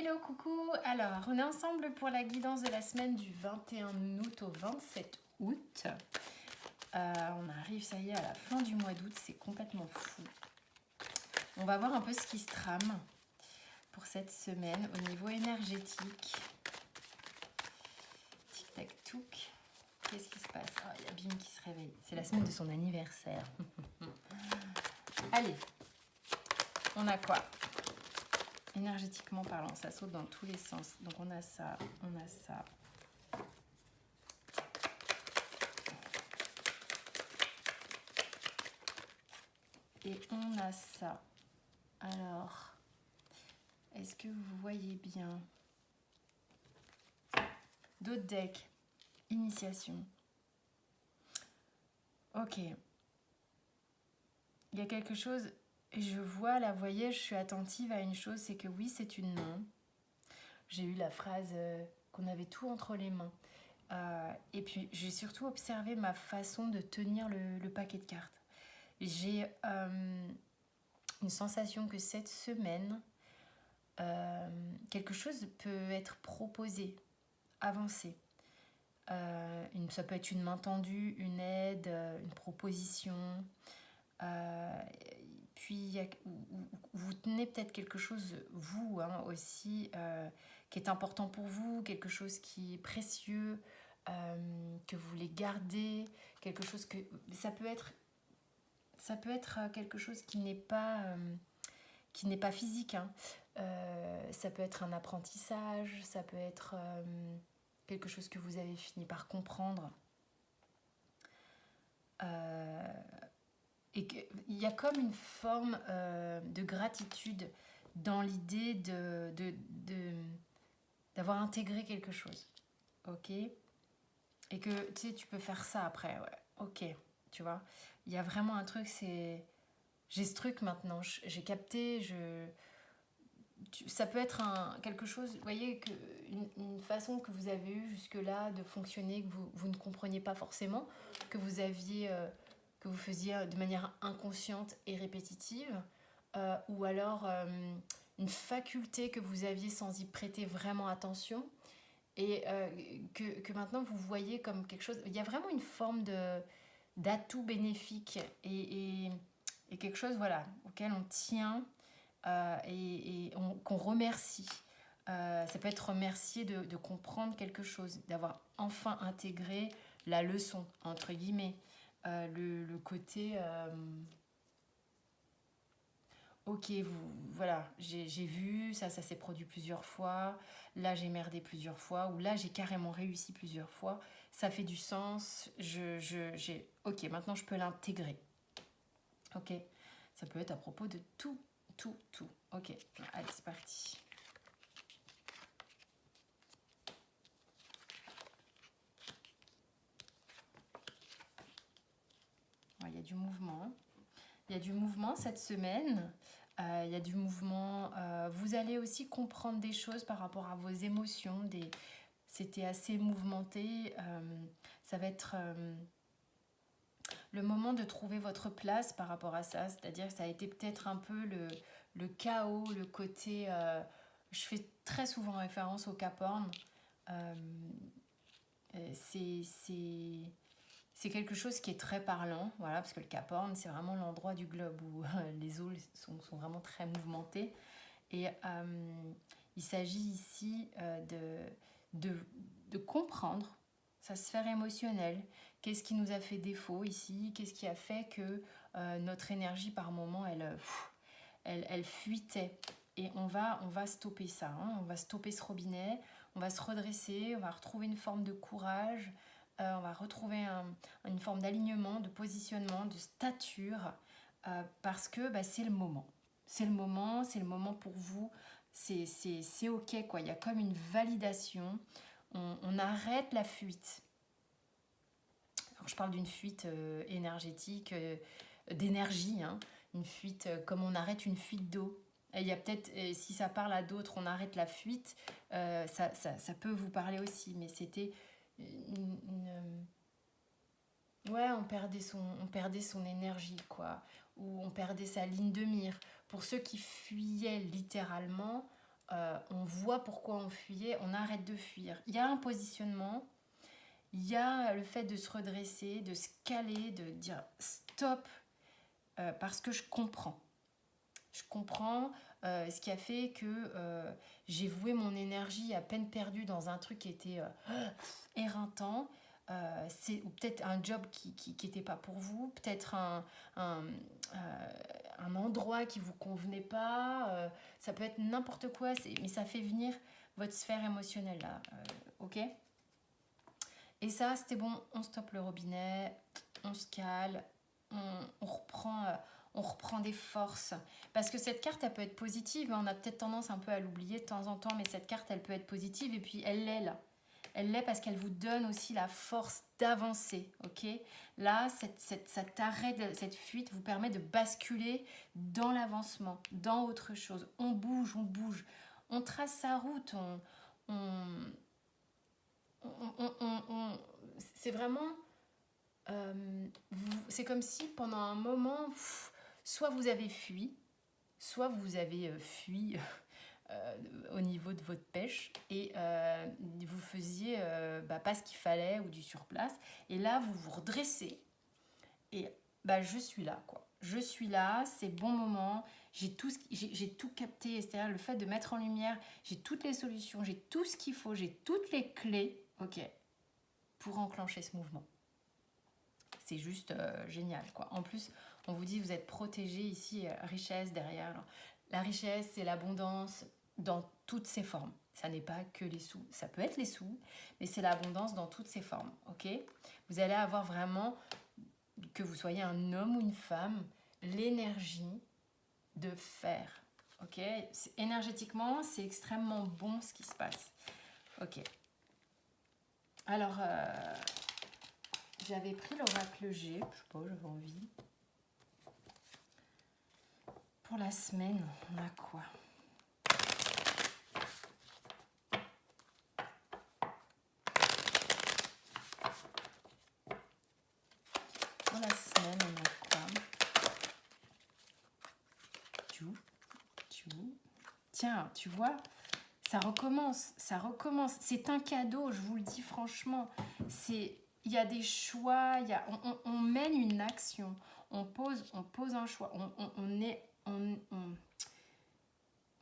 Hello, coucou. Alors, on est ensemble pour la guidance de la semaine du 21 août au 27 août. On arrive, ça y est, à la fin du mois d'août. C'est complètement fou. On va voir un peu ce qui se trame pour cette semaine au niveau énergétique. Tic-tac, touc. Qu'est-ce qui se passe? Ah, il y a Bim qui se réveille. C'est la semaine de son anniversaire. Allez, on a quoi? Énergétiquement parlant, ça saute dans tous les sens. Donc on a ça, on a ça. Et on a ça. Alors, est-ce que vous voyez bien? D'autres decks. Initiation. Ok. Il y a quelque chose... Je vois, là, vous voyez, je suis attentive à une chose, c'est que oui, c'est une main. J'ai eu la phrase qu'on avait tout entre les mains. Et puis, j'ai surtout observé ma façon de tenir le paquet de cartes. J'ai une sensation que cette semaine, quelque chose peut être proposé, avancé. Ça peut être une main tendue, une aide, une proposition. Puis vous tenez peut-être quelque chose, vous aussi, qui est important pour vous, quelque chose qui est précieux, que vous voulez garder, quelque chose que... Ça peut être quelque chose qui n'est pas physique. Ça peut être un apprentissage, ça peut être quelque chose que vous avez fini par comprendre. Et qu'il y a comme une forme de gratitude dans l'idée d'avoir intégré quelque chose. Ok? Et que tu sais, tu peux faire ça après. Ouais. Ok. Tu vois? Il y a vraiment un truc, c'est... J'ai ce truc maintenant, j'ai capté, ça peut être quelque chose, vous voyez, une façon que vous avez eue jusque-là de fonctionner, que vous ne compreniez pas forcément, que vous faisiez de manière inconsciente et répétitive, ou alors une faculté que vous aviez sans y prêter vraiment attention, et que maintenant vous voyez comme quelque chose... Il y a vraiment une forme d'atout bénéfique et quelque chose, voilà, auquel on tient qu'on remercie. Ça peut être remercié de comprendre quelque chose, d'avoir enfin intégré la leçon, entre guillemets. Le côté... ok, voilà, j'ai vu, ça s'est produit plusieurs fois, là j'ai merdé plusieurs fois, ou là j'ai carrément réussi plusieurs fois, ça fait du sens, ok, maintenant je peux l'intégrer. Ok, ça peut être à propos de tout. Ok, allez, c'est parti. Il y a du mouvement. Il y a du mouvement cette semaine. Il y a du mouvement. Vous allez aussi comprendre des choses par rapport à vos émotions. C'était assez mouvementé. Ça va être le moment de trouver votre place par rapport à ça. C'est-à-dire que ça a été peut-être un peu le chaos, le côté... je fais très souvent référence au Cap Horn. C'est quelque chose qui est très parlant, voilà, parce que le Cap Horn, c'est vraiment l'endroit du globe où les eaux sont vraiment très mouvementées. Et il s'agit ici de comprendre sa sphère émotionnelle. Qu'est-ce qui nous a fait défaut ici? Qu'est-ce qui a fait que notre énergie, par moment, elle fuitait? Et on va stopper ça, on va stopper ce robinet, on va se redresser, on va retrouver une forme de courage, on va retrouver une forme d'alignement, de positionnement, de stature, parce que c'est le moment. C'est le moment pour vous, c'est ok, quoi. Il y a comme une validation, on arrête la fuite. Alors, je parle d'une fuite énergétique, d'énergie, une fuite comme on arrête une fuite d'eau. Il y a peut-être, si ça parle à d'autres, on arrête la fuite, ça peut vous parler aussi, mais c'était ouais, on perdait son énergie, quoi, ou on perdait sa ligne de mire. Pour ceux qui fuyaient littéralement, on voit pourquoi on fuyait, on arrête de fuir. Il y a un positionnement, il y a le fait de se redresser, de se caler, de dire stop, parce que je comprends. Je comprends ce qui a fait que j'ai voué mon énergie à peine perdue dans un truc qui était éreintant. Ou peut-être un job qui n'était pas pour vous, peut-être un endroit qui ne vous convenait pas, ça peut être n'importe quoi, mais ça fait venir votre sphère émotionnelle là, ok? Et ça, c'était bon, on stoppe le robinet, on se cale, on reprend des forces. Parce que cette carte, elle peut être positive, on a peut-être tendance un peu à l'oublier de temps en temps, mais cette carte, elle peut être positive, et puis elle l'est là. Elle l'est parce qu'elle vous donne aussi la force d'avancer, ok? Là, cet arrêt, cette fuite vous permet de basculer dans l'avancement, dans autre chose. On bouge, on trace sa route, c'est vraiment... c'est comme si pendant un moment, soit vous avez fui, soit vous avez fui au niveau de votre pêche et vous faisiez pas ce qu'il fallait ou du surplace. Et là, vous vous redressez et je suis là, quoi. Je suis là, c'est bon moment, j'ai tout capté, c'est-à-dire le fait de mettre en lumière, j'ai toutes les solutions, j'ai tout ce qu'il faut, j'ai toutes les clés, ok, pour enclencher ce mouvement. C'est juste génial, quoi. En plus, on vous dit, vous êtes protégé ici, richesse derrière. Alors, la richesse, c'est l'abondance dans toutes ses formes. Ça n'est pas que les sous. Ça peut être les sous, mais c'est l'abondance dans toutes ses formes, ok? Vous allez avoir vraiment, que vous soyez un homme ou une femme, l'énergie de faire, ok? Énergétiquement, c'est extrêmement bon ce qui se passe, ok? Alors... j'avais pris l'oracle G, je sais pas, j'avais envie. Pour la semaine, on a quoi? Pour la semaine, on a quoi? Tiens, tu vois, ça recommence, ça recommence. C'est un cadeau, je vous le dis franchement. Il y a des choix, on mène une action, on pose un choix,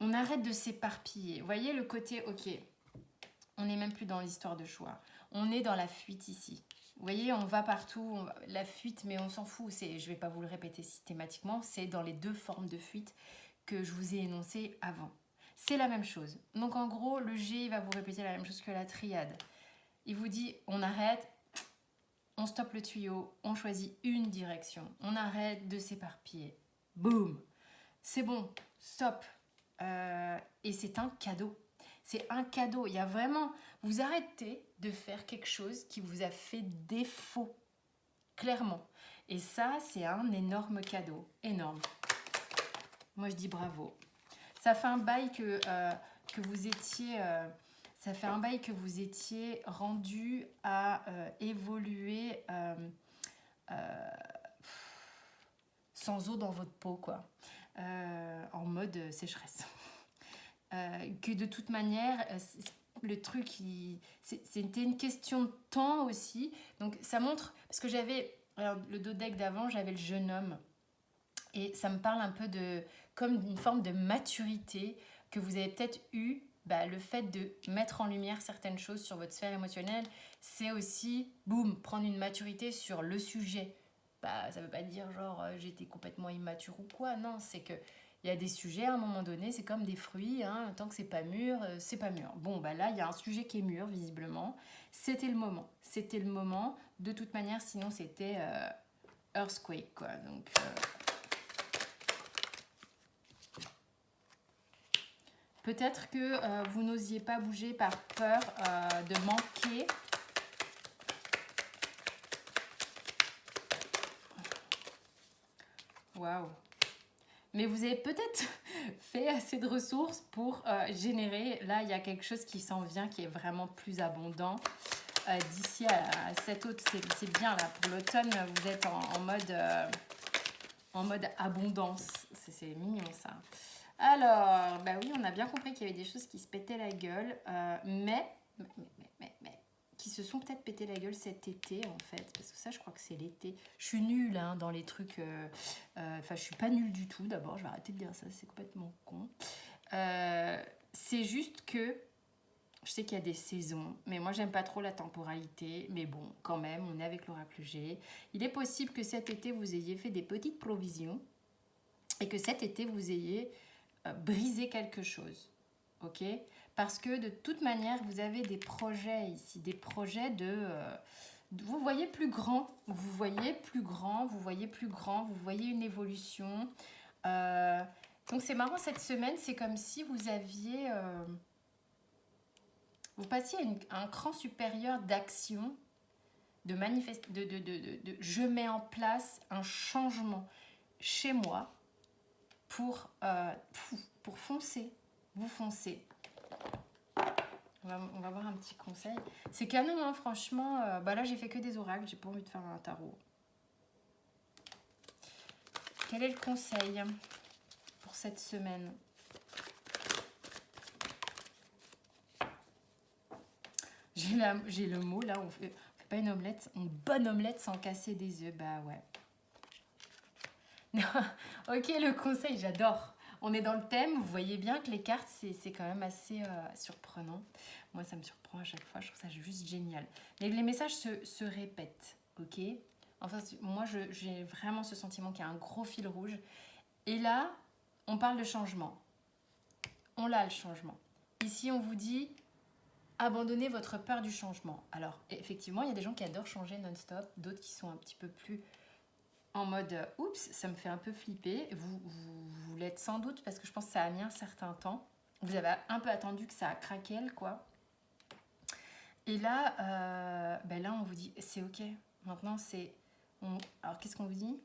on arrête de s'éparpiller. Vous voyez le côté, ok, on n'est même plus dans l'histoire de choix. On est dans la fuite ici. Vous voyez, on va partout, la fuite, mais on s'en fout. Je ne vais pas vous le répéter systématiquement, c'est dans les deux formes de fuite que je vous ai énoncées avant. C'est la même chose. Donc en gros, le G va vous répéter la même chose que la triade. Il vous dit, on arrête, on stoppe le tuyau, on choisit une direction. On arrête de s'éparpiller. Boum! C'est bon, stop. Et c'est un cadeau. C'est un cadeau. Il y a vraiment... Vous arrêtez de faire quelque chose qui vous a fait défaut. Clairement. Et ça, c'est un énorme cadeau. Énorme. Moi, je dis bravo. Ça fait un bail que vous étiez... ça fait un bail que vous étiez rendu à évoluer sans eau dans votre peau, quoi. En mode sécheresse. Que de toute manière, le truc, c'était une question de temps aussi. Donc ça montre, parce que j'avais, le dos deck d'avant, j'avais le jeune homme. Et ça me parle un peu de, comme une forme de maturité que vous avez peut-être eu. Le fait de mettre en lumière certaines choses sur votre sphère émotionnelle, c'est aussi, boum, prendre une maturité sur le sujet. Ça veut pas dire genre j'étais complètement immature ou quoi, non, c'est que il y a des sujets à un moment donné, c'est comme des fruits, hein, tant que c'est pas mûr, c'est pas mûr. Bon, là, il y a un sujet qui est mûr, visiblement. C'était le moment. C'était le moment. De toute manière, sinon, c'était Earthquake, quoi. Donc, peut-être que vous n'osiez pas bouger par peur de manquer. Waouh! Mais vous avez peut-être fait assez de ressources pour générer. Là, il y a quelque chose qui s'en vient, qui est vraiment plus abondant. D'ici à cet autre, c'est bien là. Pour l'automne, vous êtes en mode abondance. C'est mignon ça. Alors, bah oui, on a bien compris qu'il y avait des choses qui se pétaient la gueule, mais qui se sont peut-être pété la gueule cet été en fait, parce que ça je crois que c'est l'été. Je suis nulle hein, dans les trucs, enfin je suis pas nulle du tout d'abord, je vais arrêter de dire ça, c'est complètement con. C'est juste que je sais qu'il y a des saisons, mais moi j'aime pas trop la temporalité, mais bon quand même on est avec l'oracle G. Il est possible que cet été vous ayez fait des petites provisions et que cet été vous ayez brisé quelque chose, ok? Parce que de toute manière, vous avez des projets ici, des projets vous voyez plus grand, vous voyez plus grand, vous voyez plus grand, vous voyez une évolution. Donc c'est marrant, cette semaine, c'est comme si vous aviez... vous passiez à un cran supérieur d'action, de je mets en place un changement chez moi pour foncer. Vous foncez. On va voir un petit conseil. C'est canon, hein, franchement. Bah là, j'ai fait que des oracles. J'ai pas envie de faire un tarot. Quel est le conseil pour cette semaine? J'ai le mot, là, on fait pas une omelette. Une bonne omelette sans casser des œufs. Bah ouais. Ok, le conseil, j'adore. On est dans le thème, vous voyez bien que les cartes, c'est quand même assez surprenant. Moi, ça me surprend à chaque fois, je trouve ça juste génial. Les messages se répètent, ok? Enfin, moi, j'ai vraiment ce sentiment qu'il y a un gros fil rouge. Et là, on parle de changement. On l'a, le changement. Ici, on vous dit, abandonnez votre peur du changement. Alors, effectivement, il y a des gens qui adorent changer non-stop, d'autres qui sont un petit peu plus... en mode oups, ça me fait un peu flipper. Vous l'êtes sans doute parce que je pense que ça a mis un certain temps. Vous avez un peu attendu que ça craquelle, quoi. Et là, ben là, on vous dit c'est ok. Maintenant, c'est. Alors, qu'est-ce qu'on vous dit?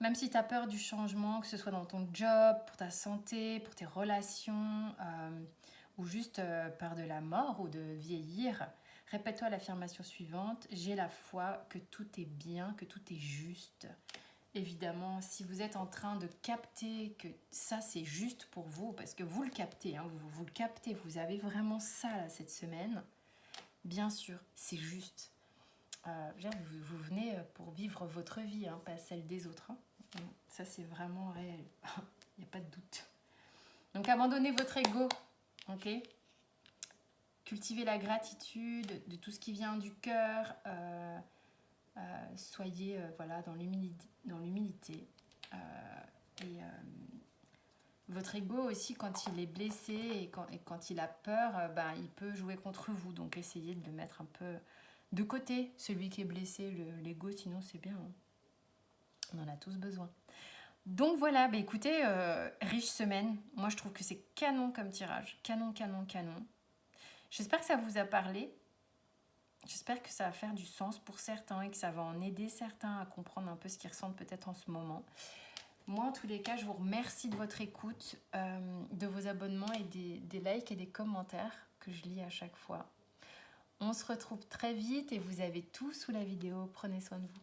Même si tu as peur du changement, que ce soit dans ton job, pour ta santé, pour tes relations, ou juste peur de la mort ou de vieillir, répète-toi l'affirmation suivante. J'ai la foi que tout est bien, que tout est juste. Évidemment, si vous êtes en train de capter que ça c'est juste pour vous, parce que vous le captez, hein, vous le captez, vous avez vraiment ça là, cette semaine, bien sûr, c'est juste. Vous venez pour vivre votre vie, hein, pas celle des autres. Hein. Ça c'est vraiment réel, il n'y a pas de doute. Donc abandonnez votre ego, ok? Cultivez la gratitude de tout ce qui vient du cœur. Soyez voilà, dans l'humilité. Votre ego aussi, quand il est blessé et quand il a peur, ben, il peut jouer contre vous. Donc essayez de le mettre un peu de côté, celui qui est blessé, l'ego, sinon c'est bien. Hein. On en a tous besoin. Donc voilà, bah écoutez, riche semaine. Moi je trouve que c'est canon comme tirage. Canon, canon, canon. J'espère que ça vous a parlé. J'espère que ça va faire du sens pour certains et que ça va en aider certains à comprendre un peu ce qu'ils ressentent peut-être en ce moment. Moi, en tous les cas, je vous remercie de votre écoute, de vos abonnements et des likes et des commentaires que je lis à chaque fois. On se retrouve très vite et vous avez tout sous la vidéo. Prenez soin de vous.